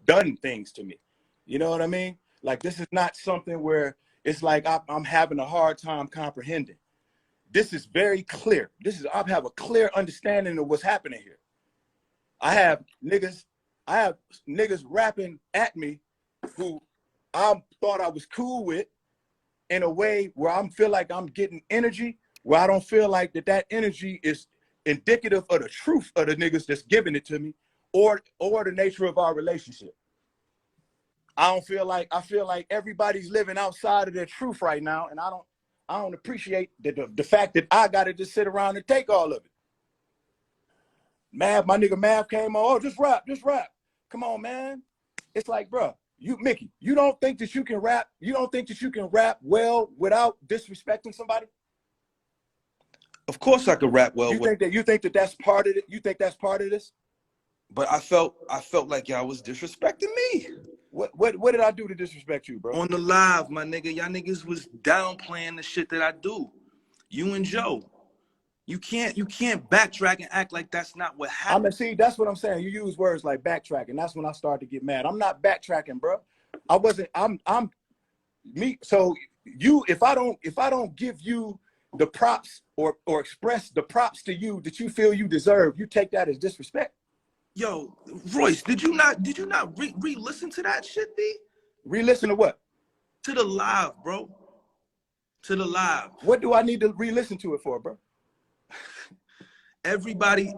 done things to me. You know what I mean? Like, this is not something where it's like I'm having a hard time comprehending. This is very clear. I have a clear understanding of what's happening here. I have niggas rapping at me who I thought I was cool with in a way where I feel like I'm getting energy, where I don't feel like that energy is indicative of the truth of the niggas that's giving it to me, or the nature of our relationship. I feel like everybody's living outside of their truth right now, and I don't appreciate the fact that I gotta just sit around and take all of it. My nigga Mav came on, oh, just rap. Come on, man. It's like, bro, Mickey, you don't think that you can rap? You don't think that you can rap well without disrespecting somebody? Of course I could rap well. You think that that's part of it? You think that's part of this? But I felt like y'all was disrespecting me. What did I do to disrespect you, bro? On the live, my nigga, y'all niggas was downplaying the shit that I do. You and Joe. You can't backtrack and act like that's not what happened. See, that's what I'm saying. You use words like backtracking. That's when I start to get mad. I'm not backtracking, bro. I'm me. So if I don't give you the props or express the props to you that you feel you deserve, you take that as disrespect. Yo, Royce, did you not re-listen to that shit, B? Re-listen to what? To the live, bro. To the live. What do I need to re-listen to it for, bro? Everybody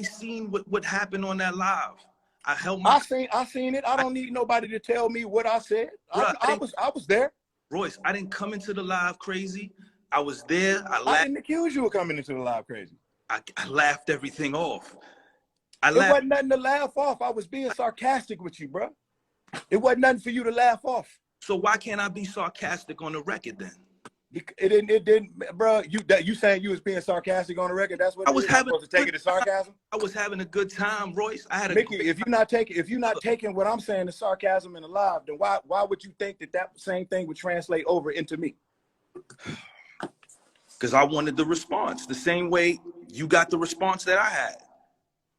seen what happened on that live. I seen it. I don't need nobody to tell me what I said. Bro, I was there. Royce, I didn't come into the live crazy. I was there. I didn't accuse you of coming into the live crazy. I laughed everything off. It wasn't nothing to laugh off. I was being sarcastic with you, bro. It wasn't nothing for you to laugh off. So why can't I be sarcastic on the record then? It didn't, bro. You saying you was being sarcastic on the record? That's what I was having. Supposed to take it as sarcasm. I was having a good time, Royce. I had a. Mickey, if you're not taking what I'm saying as sarcasm in the live, then why would you think that same thing would translate over into me? Because I wanted the response the same way you got the response that I had.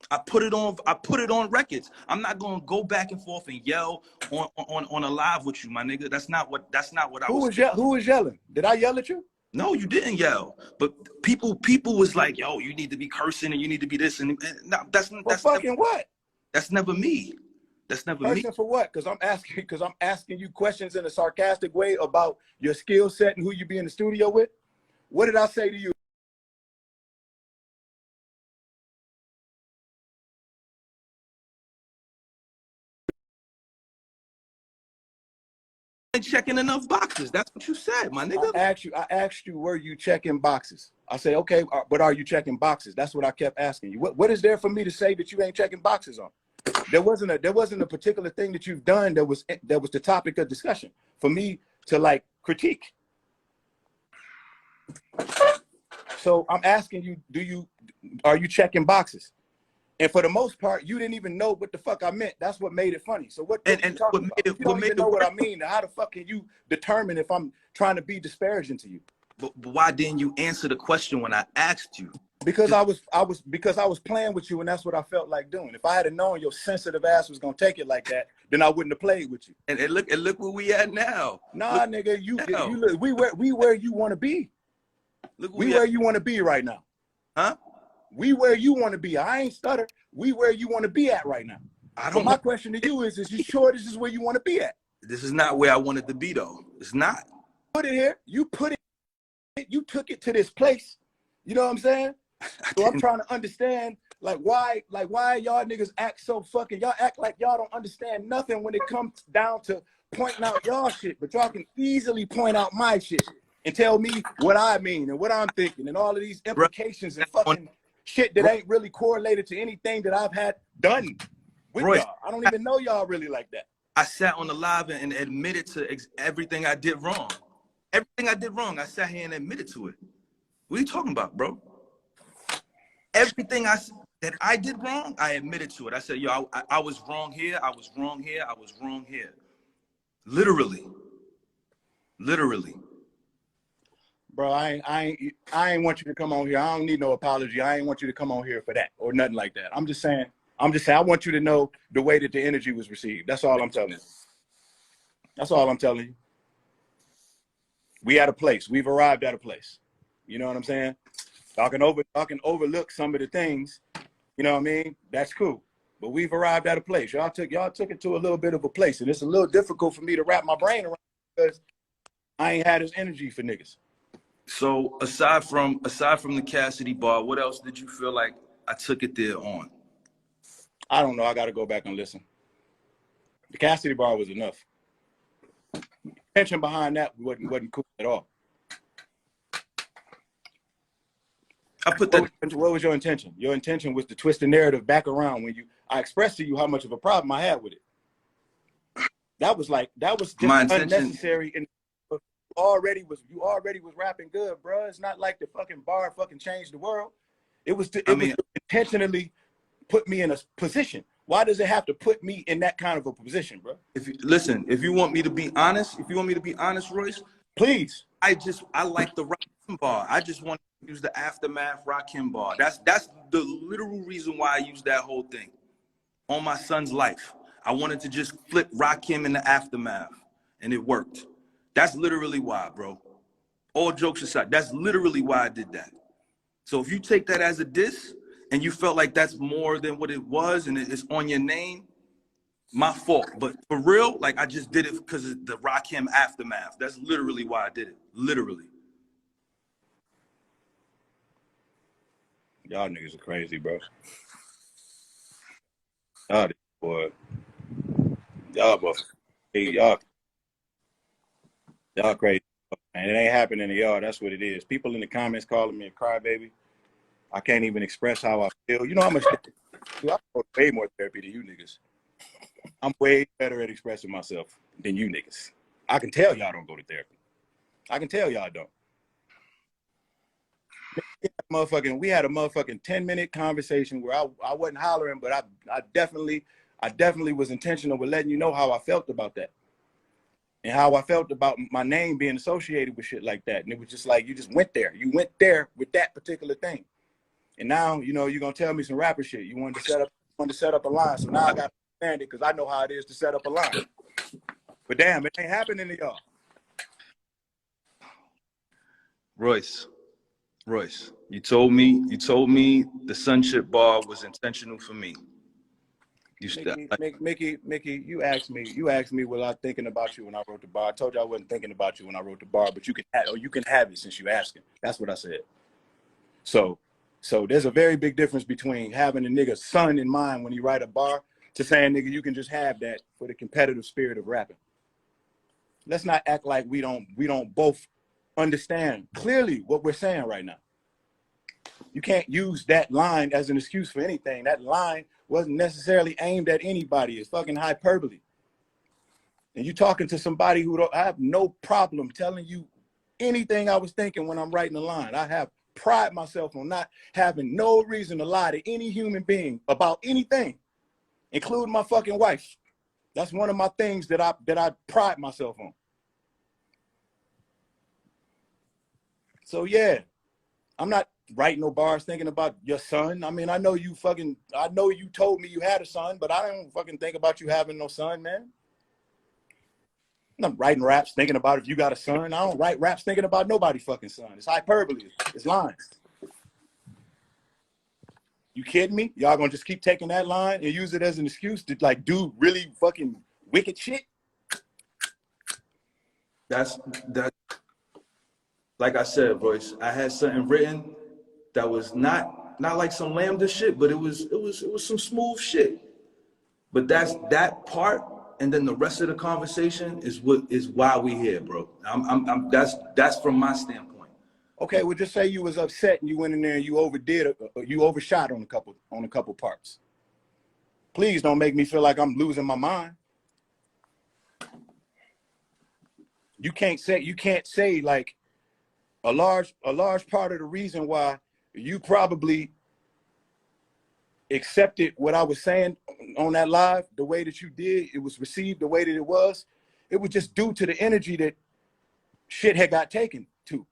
I put it on records. I'm not gonna go back and forth and yell on a live with you, my nigga. That's not what I was. Who was yelling? Did I yell at you? No, you didn't yell. But people was like, yo, you need to be cursing and you need to be this and no, that's fucking never, what? That's never me. That's never me. For what? Because I'm asking you questions in a sarcastic way about your skill set and who you be in the studio with. What did I say to you? Checking enough boxes. That's what you said, my nigga. I asked you, were you checking boxes? I say, okay, but are you checking boxes? That's what I kept asking you. What is there for me to say that you ain't checking boxes on? There wasn't a particular thing that you've done that was the topic of discussion for me to like critique. So I'm asking you, are you checking boxes? And for the most part, you didn't even know what the fuck I meant. That's what made it funny. So what you talking about? If you don't even know what I mean, how the fuck can you determine if I'm trying to be disparaging to you? But why didn't you answer the question when I asked you? Because I was playing with you, and that's what I felt like doing. If I had known your sensitive ass was gonna take it like that, then I wouldn't have played with you. And look where we at now. Nah, nigga, we where you want to be. We where you want to be right now. Huh? We where you want to be. I ain't stutter. We where you want to be at right now. So my question to you is you sure this is where you want to be at? This is not where I wanted to be, though. It's not. Put it here. You put it. You took it to this place. You know what I'm saying? So I'm trying to understand, why y'all niggas act so fucking. Y'all act like y'all don't understand nothing when it comes down to pointing out y'all shit, but y'all can easily point out my shit and tell me what I mean and what I'm thinking and all of these implications and fucking shit that ain't really correlated to anything that I've had done with y'all. I don't even know y'all really like that. I sat on the live and admitted to everything I did wrong. Everything I did wrong, I sat here and admitted to it. What are you talking about, bro? Everything that I did wrong, I admitted to it. I said, yo, I was wrong here. I was wrong here. I was wrong here. Literally. Bro, I ain't want you to come on here. I don't need no apology. I ain't want you to come on here for that or nothing like that. I'm just saying, I'm just saying, I want you to know the way that the energy was received. That's all I'm telling you. That's all I'm telling you. We at a place. We've arrived at a place. You know what I'm saying? Y'all can overlook some of the things. You know what I mean? That's cool. But we've arrived at a place. Y'all took it to a little bit of a place, and it's a little difficult for me to wrap my brain around because I ain't had this energy for niggas. So aside from the Cassidy bar, what else did you feel like I took it there on? I don't know. I got to go back and listen. The Cassidy bar was enough. Tension behind that wasn't cool at all. I put that. What was your intention? Your intention was to twist the narrative back around when I expressed to you how much of a problem I had with it. That was just My intention, unnecessary. And you already was rapping good, bro. It's not like the fucking bar fucking changed the world. It was to intentionally put me in a position. Why does it have to put me in that kind of a position, bro? If you want me to be honest, Royce, please. I like the Rakim bar. I just want to use the Aftermath Rakim bar. That's the literal reason why I used that whole thing on my son's life. I wanted to just flip Rakim in the Aftermath, and it worked. That's literally why, bro. All jokes aside, that's literally why I did that. So if you take that as a diss and you felt like that's more than what it was and it's on your name, my fault. But for real, like, I just did it because of the Rakim Aftermath. That's literally why I did it. Literally. Y'all niggas are crazy, bro. Y'all, boy. Y'all, boy. Hey, y'all crazy. And it ain't happening to y'all. That's what it is. People in the comments calling me a crybaby. I can't even express how I feel. You know how much I go way more therapy than you niggas. I'm way better at expressing myself than you niggas. I can tell y'all don't go to therapy. I can tell y'all don't. We had a motherfucking 10-minute conversation where I wasn't hollering, but I definitely was intentional with letting you know how I felt about that. And how I felt about my name being associated with shit like that. And it was just like, you just went there. You went there with that particular thing. And now, you know, you're going to tell me some rapper shit. You wanted to set up a line. So now I got to understand it because I know how it is to set up a line. But damn, it ain't happening to y'all. Royce, you told me the Sunship bar was intentional for me. Mickey, you asked me was I thinking about you when I wrote the bar. I told you I wasn't thinking about you when I wrote the bar, but you can have it since you asking. That's what I said. So there's a very big difference between having a nigga's son in mind when you write a bar to saying, nigga, you can just have that for the competitive spirit of rapping. Let's not act like we don't both understand clearly what we're saying right now. You can't use that line as an excuse for anything. That line wasn't necessarily aimed at anybody. It's fucking hyperbole. And you talking to somebody I have no problem telling you anything I was thinking when I'm writing a line. I have pride myself on not having no reason to lie to any human being about anything, including my fucking wife. That's one of my things that I pride myself on. So yeah, I'm not writing no bars thinking about your son. I mean, I know you told me you had a son, but I don't fucking think about you having no son, man. I'm not writing raps thinking about if you got a son. I don't write raps thinking about nobody fucking son. It's hyperbole. It's lines. You kidding me? Y'all gonna just keep taking that line and use it as an excuse to like do really fucking wicked shit? That's like I said, Royce. I had something written that was not like some lambda shit, but it was some smooth shit. But that's that part, and then the rest of the conversation is why we here, bro. That's from my standpoint. Okay, well, just say you was upset and you went in there and you overshot on a couple parts. Please don't make me feel like I'm losing my mind. You can't say like a large part of the reason why you probably accepted what I was saying on that live the way that you did, it was received the way that it was just due to the energy that shit had got taken to.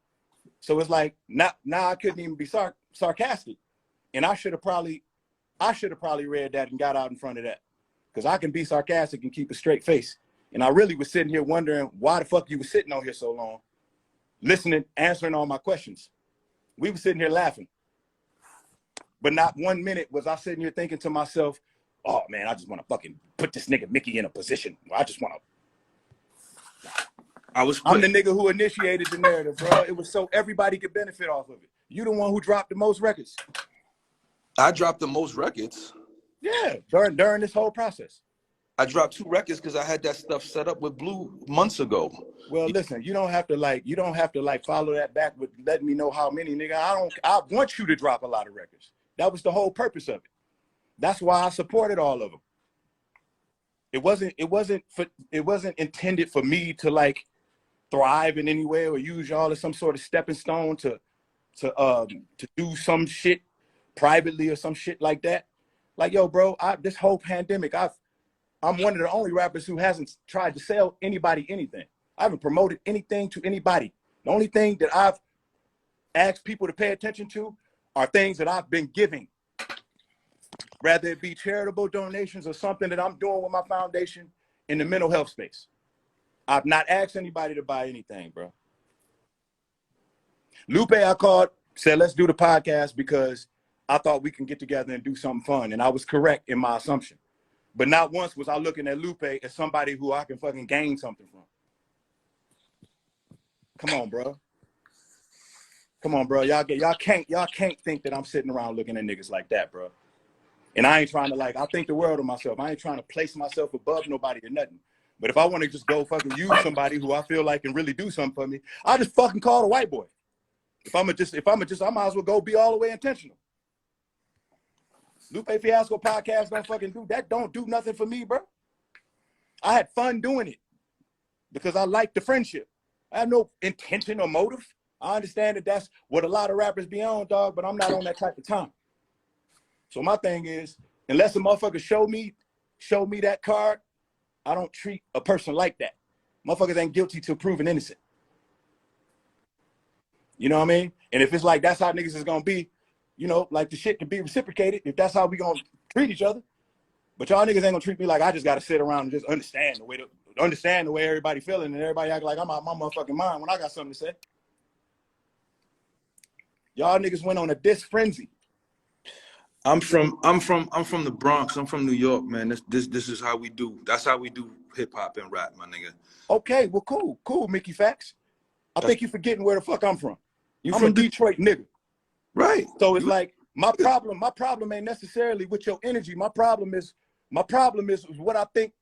So it's like now I couldn't even be sarcastic. And I should have I should have probably read that and got out in front of that. Because I can be sarcastic and keep a straight face. And I really was sitting here wondering why the fuck you were sitting on here so long, listening, answering all my questions. We were sitting here laughing. But not 1 minute was I sitting here thinking to myself, oh man, I just want to fucking put this nigga Mickey in a position where I just want to. I'm the nigga who initiated the narrative, bro. It was so everybody could benefit off of it. You the one who dropped the most records. I dropped the most records. Yeah, during this whole process. I dropped 2 records because I had that stuff set up with Blue months ago. Well, listen, you don't have to follow that back with letting me know how many, nigga. I want you to drop a lot of records. That was the whole purpose of it. That's why I supported all of them. It wasn't intended for me to like thrive in any way or use y'all as some sort of stepping stone to do some shit privately or some shit like that. Like, yo, bro, this whole pandemic, I'm one of the only rappers who hasn't tried to sell anybody anything. I haven't promoted anything to anybody. The only thing that I've asked people to pay attention to are things that I've been giving. Rather it be charitable donations or something that I'm doing with my foundation in the mental health space. I've not asked anybody to buy anything, bro. Lupe, I called, said, let's do the podcast because I thought we can get together and do something fun. And I was correct in my assumption. But not once was I looking at Lupe as somebody who I can fucking gain something from. Come on, bro. Come on, bro. Y'all can't think that I'm sitting around looking at niggas like that, bro. And I ain't trying to I think the world of myself. I ain't trying to place myself above nobody or nothing. But if I want to just go fucking use somebody who I feel like can really do something for me, I'll just fucking call a white boy. I might as well go be all the way intentional. Lupe Fiasco podcast don't do nothing for me, bro. I had fun doing it because I like the friendship. I have no intention or motive. I understand that that's what a lot of rappers be on, dog, but I'm not on that type of time. So my thing is, unless a motherfucker show me that card, I don't treat a person like that. Motherfuckers ain't guilty till proven innocent. You know what I mean? And if it's like that's how niggas is gonna be, you know, like the shit can be reciprocated if that's how we gonna treat each other. But y'all niggas ain't gonna treat me like I just gotta sit around and just understand the way everybody feeling and everybody act like I'm out my motherfucking mind when I got something to say. Y'all niggas went on a diss frenzy. I'm from the Bronx. I'm from New York, man. This is how we do. That's how we do hip hop and rap, my nigga. Okay, well, cool, Mickey Factz. I think you're forgetting where the fuck I'm from. I'm a Detroit nigga. Right. So it's like my problem ain't necessarily with your energy. My problem is what I think,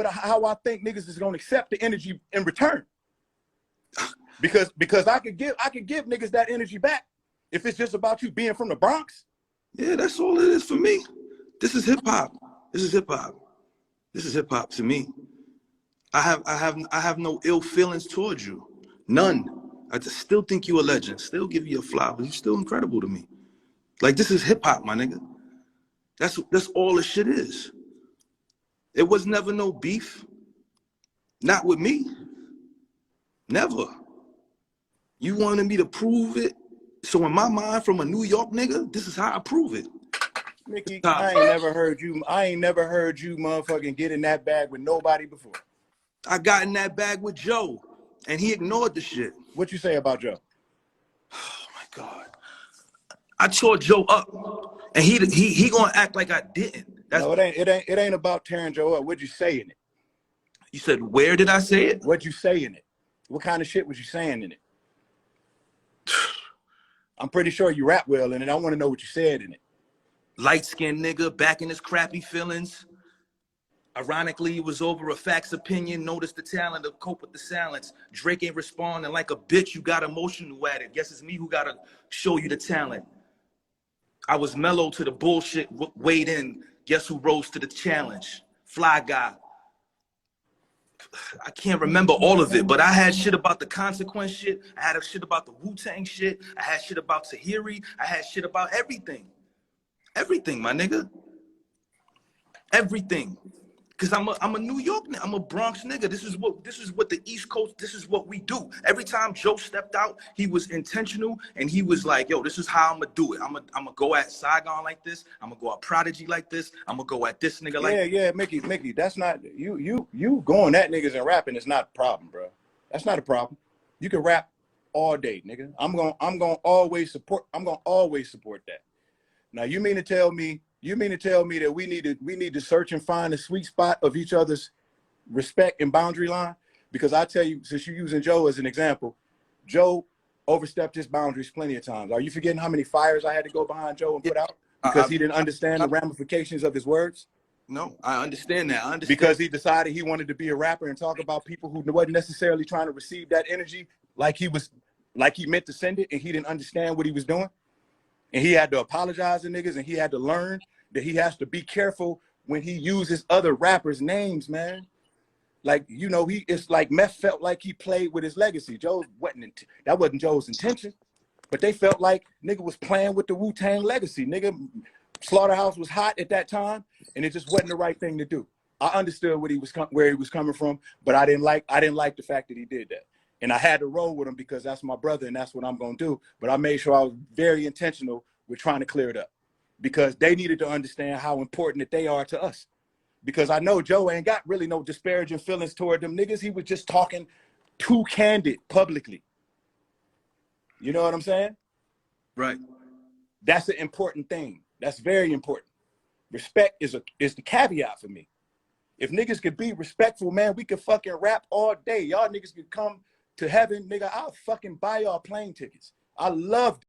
how I think niggas is gonna accept the energy in return. Because I could give niggas that energy back if it's just about you being from the Bronx. Yeah, that's all it is for me. This is hip hop. This is hip hop. This is hip hop to me. I have no ill feelings towards you. None. I just still think you a legend. Still give you a flower. You're still incredible to me. Like, this is hip hop, my nigga. That's all the shit is. It was never no beef. Not with me. Never. You wanted me to prove it. So in my mind, from a New York nigga, this is how I prove it. Mickey, I ain't never heard you motherfucking get in that bag with nobody before. I got in that bag with Joe, and he ignored the shit. What you say about Joe? Oh my God. I tore Joe up, and he gonna act like I didn't. No, it ain't about tearing Joe up. What'd you say in it? You said, where did I say it? What'd you say in it? What kind of shit was you saying in it? I'm pretty sure you rap well in it. I want to know what you said in it. Light-skinned nigga, back in his crappy feelings. Ironically, it was over a Factz opinion. Notice the talent to cope with the silence. Drake ain't responding like a bitch. You got emotional at it. Guess it's me who got to show you the talent. I was mellow to the bullshit, weighed in. Guess who rose to the challenge? Fly guy. I can't remember all of it, but I had shit about the Consequence shit. I had a shit about the Wu-Tang shit. I had shit about Tahiri. I had shit about everything. Everything, my nigga. Everything. Cause I'm a New York nigga. I'm a Bronx nigga. This is what the East Coast, this is what we do. Every time Joe stepped out, he was intentional and he was like, yo, this is how I'm gonna do it. I'm gonna go at Saigon like this. I'm gonna go at Prodigy like this. I'm gonna go at this nigga like this. Yeah, Mickey, that's not you going at niggas and rapping is not a problem, bro. That's not a problem. You can rap all day, nigga. I'm gonna always support that. Now you mean to tell me that we need to search and find the sweet spot of each other's respect and boundary line? Because I tell you, since you're using Joe as an example, Joe overstepped his boundaries plenty of times. Are you forgetting how many fires I had to go behind Joe and put out because he didn't understand the ramifications of his words? No, I understand that. I understand. Because he decided he wanted to be a rapper and talk about people who wasn't necessarily trying to receive that energy like he meant to send it, and he didn't understand what he was doing. And he had to apologize to niggas, and he had to learn that he has to be careful when he uses other rappers' names, man. Like, you know, it's like Meth felt like he played with his legacy. That wasn't Joe's intention, but they felt like nigga was playing with the Wu-Tang legacy. Nigga, Slaughterhouse was hot at that time, and it just wasn't the right thing to do. I understood where he was coming from, but I didn't like the fact that he did that. And I had to roll with him because that's my brother and that's what I'm gonna do. But I made sure I was very intentional with trying to clear it up because they needed to understand how important that they are to us. Because I know Joe ain't got really no disparaging feelings toward them niggas. He was just talking too candid publicly. You know what I'm saying? Right. That's an important thing. That's very important. Respect is the caveat for me. If niggas could be respectful, man, we could fucking rap all day. Y'all niggas could come to heaven, nigga. I'll fucking buy y'all plane tickets. I love